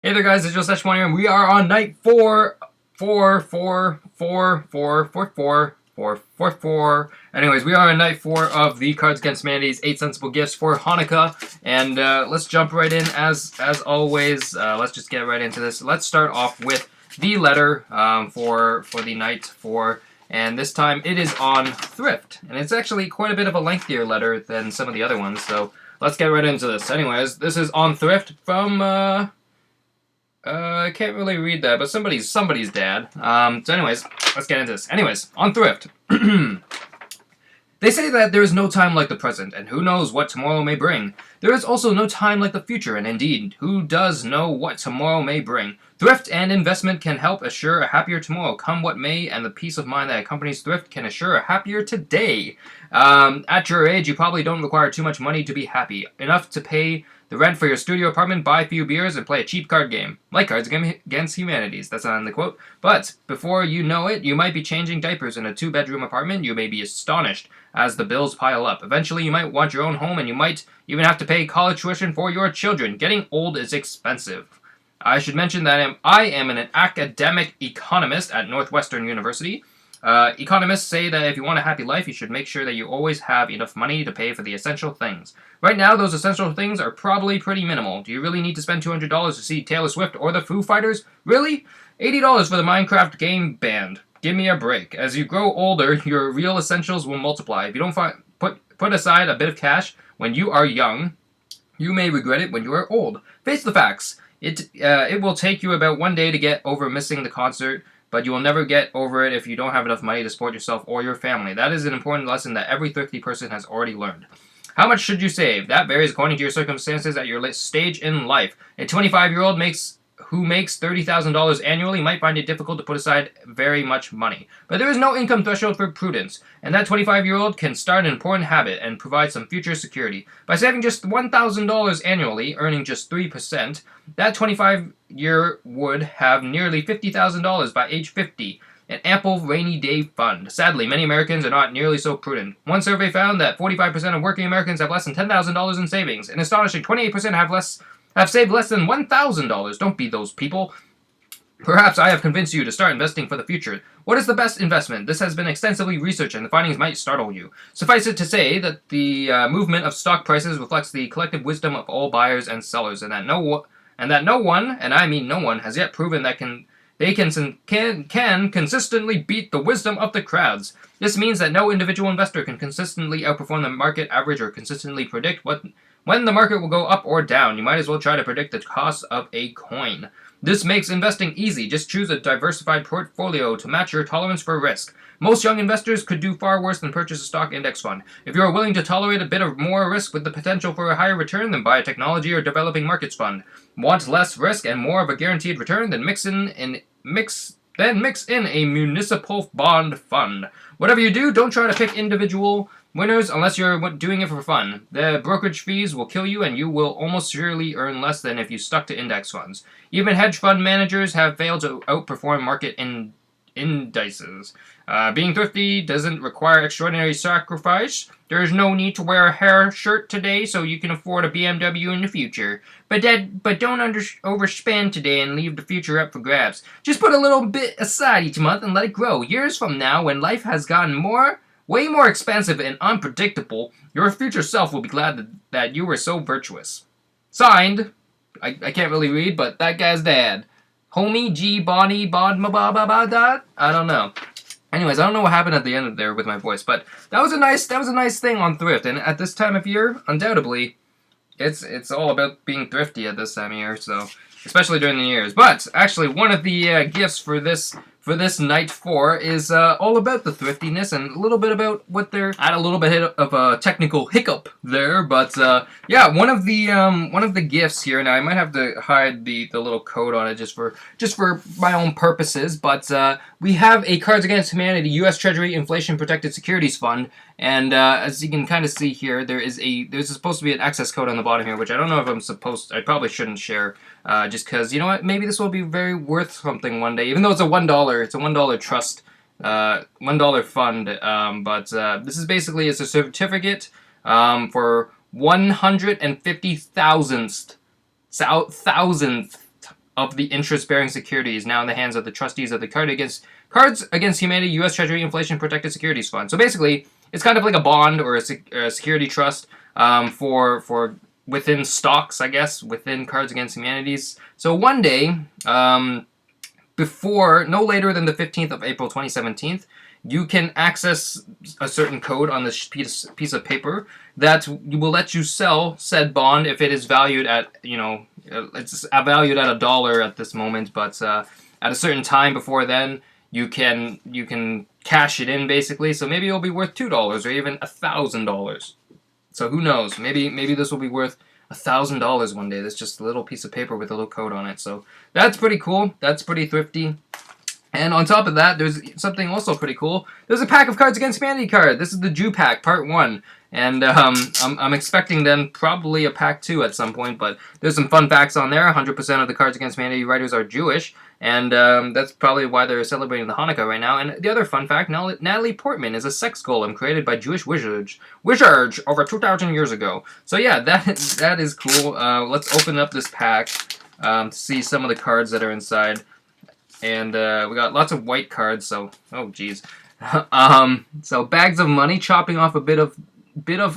Hey there, guys! It's Joseph One here, and we are on night four, four, four, four, four, four, four, four, four, four. Anyways, we are on night four of the Cards Against Humanity's 8 Sensible Gifts for Hanukkah, and let's jump right in. As always, let's just get right into this. Let's start off with the letter for the night four, and this time it is on thrift, and it's actually quite a bit of a lengthier letter than some of the other ones. So let's get right into this. Anyways, this is on thrift from. I can't really read that, but somebody's dad. So anyways, let's get into this. Anyways, on thrift. They say that there is no time like the present, and who knows what tomorrow may bring. There is also no time like the future, and indeed, who does know what tomorrow may bring? Thrift and investment can help assure a happier tomorrow, come what may, and the peace of mind that accompanies thrift can assure a happier today. At your age, you probably don't require too much money to be happy. Enough to pay the rent for your studio apartment, buy a few beers, and play a cheap card game. Like Cards Against Humanities, that's on the quote. But before you know it, you might be changing diapers in a 2-bedroom apartment. You may be astonished as the bills pile up. Eventually, you might want your own home, and you might even have to pay college tuition for your children. Getting old is expensive. I should mention that I am an academic economist at Northwestern University. Economists say that if you want a happy life, you should make sure that you always have enough money to pay for the essential things. Right now, those essential things are probably pretty minimal. Do you really need to spend $200 to see Taylor Swift or the Foo Fighters? Really? $80 for the Minecraft game band. Give me a break. As you grow older, your real essentials will multiply. If you don't put aside a bit of cash when you are young, you may regret it when you are old. Face the facts. It will take you about 1 day to get over missing the concert, but you will never get over it if you don't have enough money to support yourself or your family. That is an important lesson that every thrifty person has already learned. How much should you save? That varies according to your circumstances at your stage in life. A 25-year-old who makes $30,000 annually might find it difficult to put aside very much money. But there is no income threshold for prudence, and that 25-year-old can start an important habit and provide some future security. By saving just $1,000 annually, earning just 3%, that 25-year would have nearly $50,000 by age 50. An ample rainy day fund. Sadly, many Americans are not nearly so prudent. One survey found that 45% of working Americans have less than $10,000 in savings. An astonishing 28% have saved less than $1,000. Don't be those people. Perhaps I have convinced you to start investing for the future. What is the best investment? This has been extensively researched, and the findings might startle you. Suffice it to say that the movement of stock prices reflects the collective wisdom of all buyers and sellers, and that no one, and I mean no one, has yet proven that they can consistently beat the wisdom of the crowds. This means that no individual investor can consistently outperform the market average or consistently predict when the market will go up or down. You might as well try to predict the cost of a coin. This makes investing easy. Just choose a diversified portfolio to match your tolerance for risk. Most young investors could do far worse than purchase a stock index fund. If you are willing to tolerate a bit of more risk with the potential for a higher return, then buy a technology or developing markets fund. Want less risk and more of a guaranteed return? Then mix in a municipal bond fund. Whatever you do, don't try to pick individual winners unless you're doing it for fun. The brokerage fees will kill you, and you will almost surely earn less than if you stuck to index funds. Even hedge fund managers have failed to outperform market indices. Being thrifty doesn't require extraordinary sacrifice. There is no need to wear a hair shirt today so you can afford a BMW in the future. But don't overspend today and leave the future up for grabs. Just put a little bit aside each month and let it grow. Years from now, when life has gotten way more expensive and unpredictable, your future self will be glad that you were so virtuous. Signed, I can't really read, but that guy's dad. Homie G Bonnie Bod ba ba ba dot. I don't know. Anyways, I don't know what happened at the end of there with my voice, but that was a nice thing on thrift. And at this time of year, undoubtedly, it's all about being thrifty at this time of year. So especially during the years. But actually, one of the gifts for this night four is all about the thriftiness and a little bit about what they're at. A little bit of a technical hiccup there, but yeah, one of the gifts here. Now I might have to hide the little code on it just for my own purposes, but we have a Cards Against Humanity U.S. Treasury Inflation Protected Securities Fund. And as you can kind of see here, there's supposed to be an access code on the bottom here, which I don't know if I probably shouldn't share, just because, you know what, maybe this will be very worth something one day, even though it's a $1 trust, $1 fund, but this is basically, it's a certificate for 150,000th of the interest-bearing securities now in the hands of the trustees of the Cards Against Humanity U.S. Treasury Inflation Protected Securities Fund. So basically, it's kind of like a bond or a security trust for within stocks, I guess, within Cards Against Humanities. So one day, before, no later than the 15th of April 2017, you can access a certain code on this piece of paper that will let you sell said bond if it is valued at, it's valued at $1 at this moment, but at a certain time before then, you can cash it in basically. So maybe it'll be worth $2 or even $1,000. So who knows? Maybe this will be worth $1,000 one day. That's just a little piece of paper with a little code on it. So that's pretty cool. That's pretty thrifty. And on top of that, there's something also pretty cool. There's a pack of Cards Against Humanity card. This is the Jew pack, part 1. And I'm expecting then probably a pack 2 at some point. But there's some fun facts on there. 100% of the Cards Against Humanity writers are Jewish. And that's probably why they're celebrating the Hanukkah right now. And the other fun fact, Natalie Portman is a sex golem created by Jewish wizards over 2,000 years ago. So yeah, that is cool. Let's open up this pack to see some of the cards that are inside. And we got lots of white cards, so oh geez. So bags of money, chopping off a bit of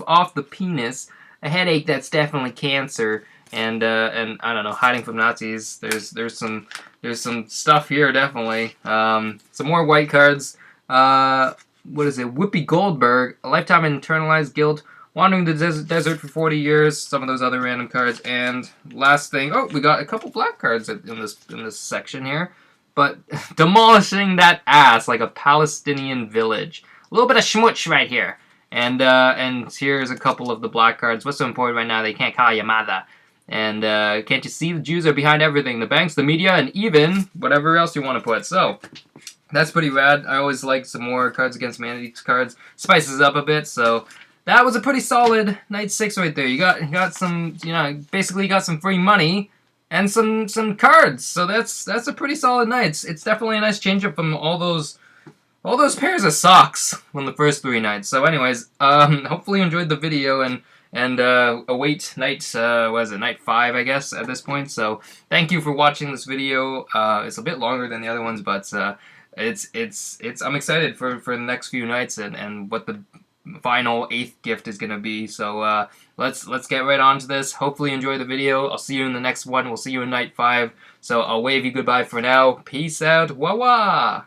off the penis, a headache that's definitely cancer, and I don't know, hiding from Nazis. There's some stuff here definitely. Some more white cards. What is it? Whoopi Goldberg, a lifetime internalized guilt, wandering the desert for 40 years. Some of those other random cards, and last thing. Oh, we got a couple black cards in this section here. But demolishing that ass like a Palestinian village. A little bit of schmutz right here. And here's a couple of the black cards. What's so important right now? They can't call you mother. And can't you see the Jews are behind everything? The banks, the media, and even whatever else you want to put. So that's pretty rad. I always like some more Cards Against Humanity cards. Spices up a bit. So that was a pretty solid night 6 right there. You got some, basically you got some free money. And some cards, so that's a pretty solid night. It's definitely a nice change up from all those pairs of socks from the first 3 nights. So anyways, hopefully you enjoyed the video and await night night 5 I guess at this point. So thank you for watching this video. It's a bit longer than the other ones, but I'm excited for the next few nights and what the final 8th gift is gonna be. So let's get right on to this. Hopefully you enjoy the video. I'll see you in the next one. We'll see you in night 5. So I'll wave you goodbye for now. Peace out. Wah wah.